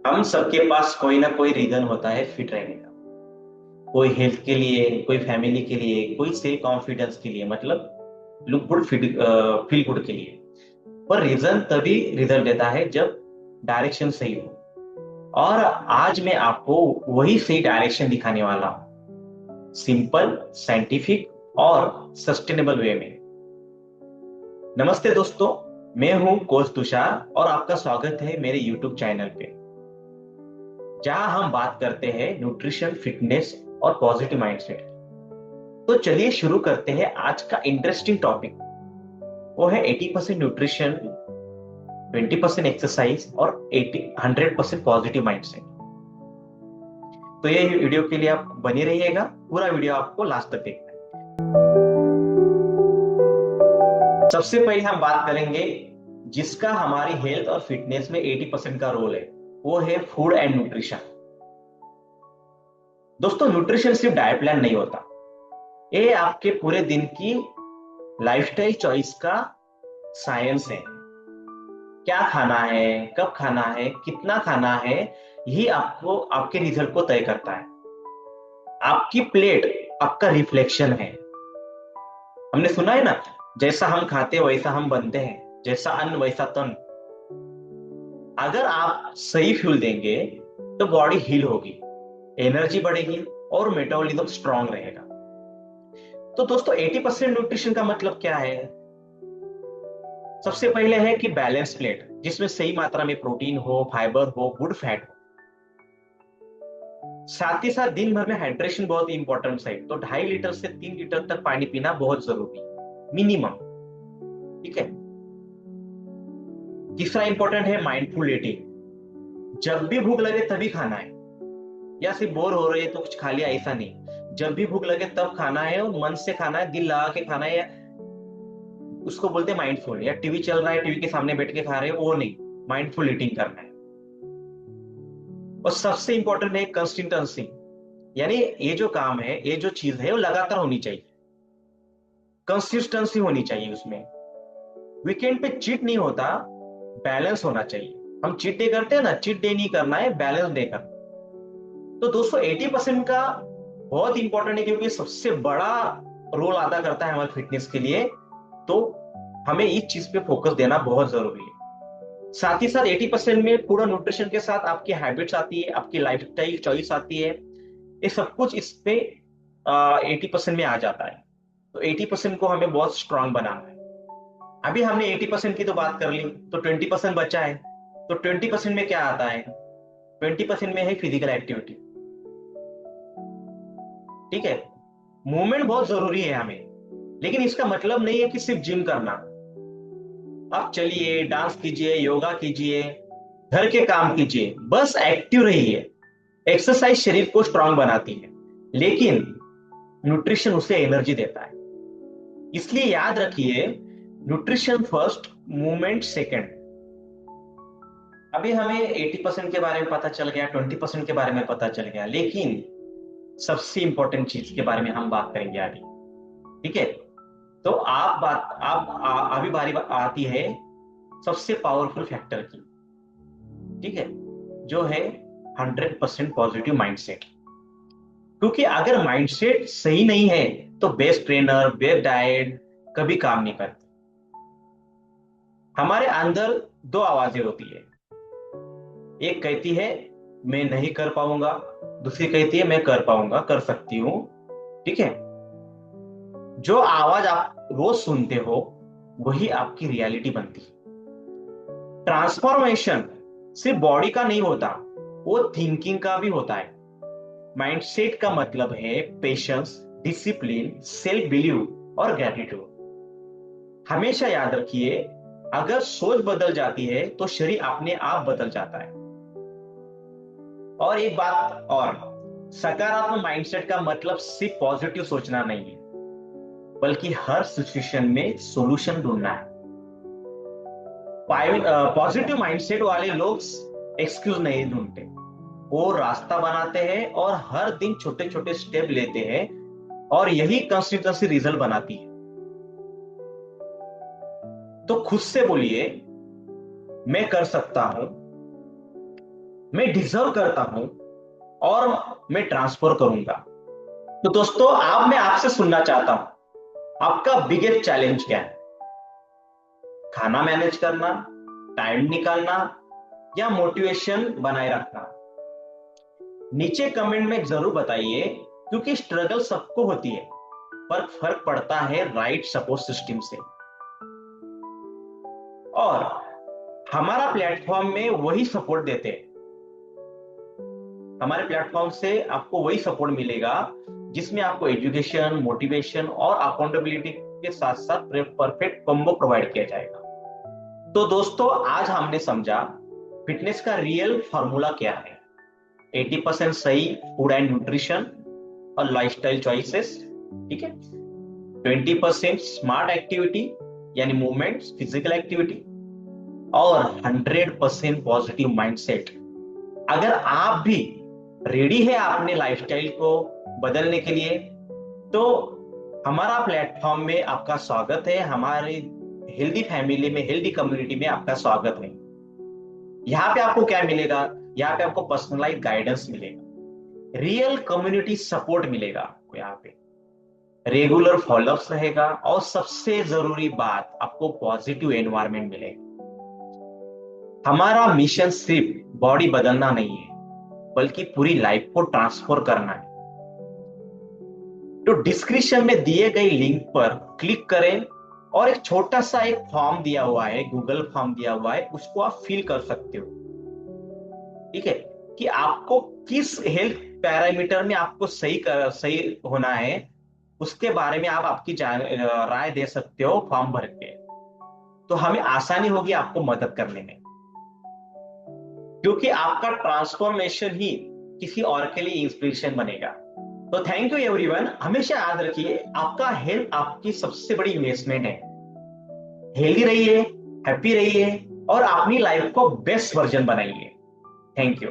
हम सबके पास कोई ना कोई रीजन होता है फिट रहने का। कोई हेल्थ के लिए, कोई फैमिली के लिए, कोई सेल्फ कॉन्फिडेंस के लिए, मतलब look good, fit feel good के लिए। पर रीजन तभी रिजल्ट देता है जब डायरेक्शन सही हो। और आज मैं आपको वही सही डायरेक्शन दिखाने वाला हूँ, सिंपल, साइंटिफिक और सस्टेनेबल वे में। नमस्ते दोस्तों, मैं हूं कोच तुषार और आपका स्वागत है मेरे यूट्यूब चैनल पे, जहां हम बात करते हैं न्यूट्रिशन, फिटनेस और पॉजिटिव माइंडसेट। तो चलिए शुरू करते हैं आज का इंटरेस्टिंग टॉपिक। वो है 80% न्यूट्रिशन, 20% एक्सरसाइज और 100% पॉजिटिव माइंडसेट। तो ये वीडियो के लिए आप बने रहिएगा, पूरा वीडियो आपको लास्ट तक देखना है। सबसे पहले हम बात करेंगे जिसका हमारी हेल्थ और फिटनेस में 80% का रोल है, वो है फूड एंड न्यूट्रिशन। दोस्तों, न्यूट्रिशन सिर्फ डाइट प्लान नहीं होता, ये आपके पूरे दिन की लाइफस्टाइल चॉइस का साइंस है। क्या खाना है, कब खाना है, कितना खाना है, यही आपको आपके रिजल्ट को तय करता है। आपकी प्लेट आपका रिफ्लेक्शन है। हमने सुना है ना, जैसा हम खाते हैं वैसा हम बनते हैं, जैसा अन्न वैसा तन। अगर आप सही फ्यूल देंगे तो बॉडी हील होगी, एनर्जी बढ़ेगी और मेटाबॉलिज्म स्ट्रांग रहेगा। तो दोस्तों, 80% न्यूट्रिशन का मतलब क्या है? सबसे पहले है कि बैलेंस प्लेट, जिसमें सही मात्रा में प्रोटीन हो, फाइबर हो, गुड फैट हो। साथ ही साथ दिन भर में हाइड्रेशन बहुत इंपॉर्टेंट है, तो 2.5 लीटर से 3 लीटर तक पानी पीना बहुत जरूरी, मिनिमम। ठीक है। तीसरा इंपॉर्टेंट है माइंडफुल ईटिंग। जब भी भूख लगे तभी खाना है, या सिर्फ बोर हो रहे तो कुछ खा लिया, ऐसा नहीं। जब भी भूख लगे तब खाना है और मन से खाना है, दिल लगा के खाना है। उसको बोलते हैं माइंडफुल। या टीवी चल रहा है, टीवी के सामने बैठ के खा रहे हो, वो नहीं। माइंडफुल ईटिंग करना है। और सबसे इंपॉर्टेंट है कंसिस्टेंसी, यानी ये जो काम है, ये जो चीज है, वो लगातार होनी चाहिए, कंसिस्टेंसी होनी चाहिए उसमें। वीकेंड पे चीट नहीं होता, बैलेंस होना चाहिए। हम चीट डे करते हैं ना, चीट डे नहीं करना है, बैलेंस डे करना। तो दोस्तों, 80% का बहुत इंपॉर्टेंट है, क्योंकि सबसे बड़ा रोल अदा करता है हमारे फिटनेस के लिए। तो हमें इस चीज पे फोकस देना बहुत जरूरी है। साथ ही साथ 80% में पूरा न्यूट्रिशन के साथ आपकी हैबिट्स आती है, आपकी लाइफस्टाइल चॉइस आती है। ये सब कुछ इस पे 80% में आ जाता है। तो 80% को हमें बहुत स्ट्रांग बनाना है। अभी हमने 80% की तो बात कर ली, तो 20% बचा है। तो 20% में क्या आता है? 20% में है फिजिकल एक्टिविटी। ठीक है। मूवमेंट बहुत जरूरी है हमें, लेकिन इसका मतलब नहीं है कि सिर्फ जिम करना। आप चलिए, डांस कीजिए, योगा कीजिए, घर के काम कीजिए, बस एक्टिव रहिए। एक्सरसाइज शरीर को स्ट्रांग बनाती है, लेकिन न्यूट्रिशन उसे एनर्जी देता है। इसलिए याद रखिए, न्यूट्रिशन फर्स्ट, मूवमेंट सेकंड। अभी हमें 80% के बारे में पता चल गया, 20% के बारे में पता चल गया, लेकिन सबसे इंपॉर्टेंट चीज के बारे में हम बात करेंगे अभी। ठीक है। तो अभी बारी आती है सबसे पावरफुल फैक्टर की। ठीक है। जो है 100% पॉजिटिव माइंडसेट। क्योंकि अगर माइंडसेट सही नहीं है तो बेस्ट ट्रेनर, बेस्ट डाइट कभी काम नहीं करते। हमारे अंदर दो आवाजें होती है। एक कहती है मैं नहीं कर पाऊंगा, दूसरी कहती है मैं कर पाऊंगा, कर सकती हूँ। ठीक है। जो आवाज आप रोज सुनते हो वही आपकी रियलिटी बनती है। ट्रांसफॉर्मेशन सिर्फ बॉडी का नहीं होता, वो थिंकिंग का भी होता है। माइंडसेट का मतलब है पेशेंस, डिसिप्लिन, सेल्फ बिलीव और ग्रेटिट्यूड। हमेशा याद रखिए, अगर सोच बदल जाती है तो शरीर अपने आप बदल जाता है। और एक बात और, सकारात्मक माइंडसेट का मतलब सिर्फ पॉजिटिव सोचना नहीं है, बल्कि हर सिचुएशन में सॉल्यूशन ढूंढना है। पॉजिटिव माइंडसेट वाले लोग एक्सक्यूज नहीं ढूंढते, वो रास्ता बनाते हैं और हर दिन छोटे छोटे स्टेप लेते हैं, और यही कंसिस्टेंसी रिजल्ट बनाती है। तो खुद से बोलिए, मैं कर सकता हूं, मैं डिजर्व करता हूं और मैं ट्रांसफर करूंगा। तो दोस्तों, अब मैं आपसे सुनना चाहता हूं, आपका बिगेस्ट चैलेंज क्या है? खाना मैनेज करना, टाइम निकालना, या मोटिवेशन बनाए रखना? नीचे कमेंट में जरूर बताइए, क्योंकि स्ट्रगल सबको होती है, पर फर्क पड़ता है राइट सपोर्ट सिस्टम से। और हमारा प्लेटफॉर्म में वही सपोर्ट देते हैं। हमारे प्लेटफॉर्म से आपको वही सपोर्ट मिलेगा जिसमें आपको एजुकेशन, मोटिवेशन और अकाउंटेबिलिटी के साथ साथ परफेक्ट कॉम्बो प्रोवाइड किया जाएगा। तो दोस्तों, आज हमने समझा फिटनेस का रियल फॉर्मूला क्या है। 80% सही फूड एंड न्यूट्रिशन और लाइफस्टाइल चॉइसेस, ठीक है। 20% स्मार्ट एक्टिविटी, यानी मूवमेंट्स, फिजिकल एक्टिविटी, और 100% पॉजिटिव माइंडसेट। अगर आप भी रेडी है अपने लाइफस्टाइल को बदलने के लिए, तो हमारा प्लेटफॉर्म में आपका स्वागत है। हमारे हेल्दी फैमिली में, हेल्दी कम्युनिटी में आपका स्वागत है। यहाँ पे आपको क्या मिलेगा? यहाँ पे आपको पर्सनलाइज गाइडेंस मिलेगा, रियल कम्युनिटी सपोर्ट मिलेगा आपको, यहाँ पे रेगुलर फॉलोअप्स रहेगा, और सबसे जरूरी बात, आपको पॉजिटिव एनवायरनमेंट मिलेगा। हमारा मिशन सिर्फ बॉडी बदलना नहीं है, बल्कि पूरी लाइफ को ट्रांसफॉर्म करना है। तो डिस्क्रिप्शन में दिए गए लिंक पर क्लिक करें, और एक छोटा सा एक फॉर्म दिया हुआ है, गूगल फॉर्म दिया हुआ है, उसको आप फिल कर सकते हो, ठीक है। कि आपको किस हेल्थ पैरामीटर में आपको सही होना है, उसके बारे में आप आपकी राय दे सकते हो फॉर्म भर के। तो हमें आसानी होगी आपको मदद करने में, क्योंकि आपका ट्रांसफॉर्मेशन ही किसी और के लिए इंस्पिरेशन बनेगा। तो थैंक यू एवरीवन। हमेशा याद रखिए, आपका हेल्थ आपकी सबसे बड़ी इन्वेस्टमेंट है। हेल्दी रहिए, हैप्पी रहिए, और अपनी लाइफ को बेस्ट वर्जन बनाइए। Thank you.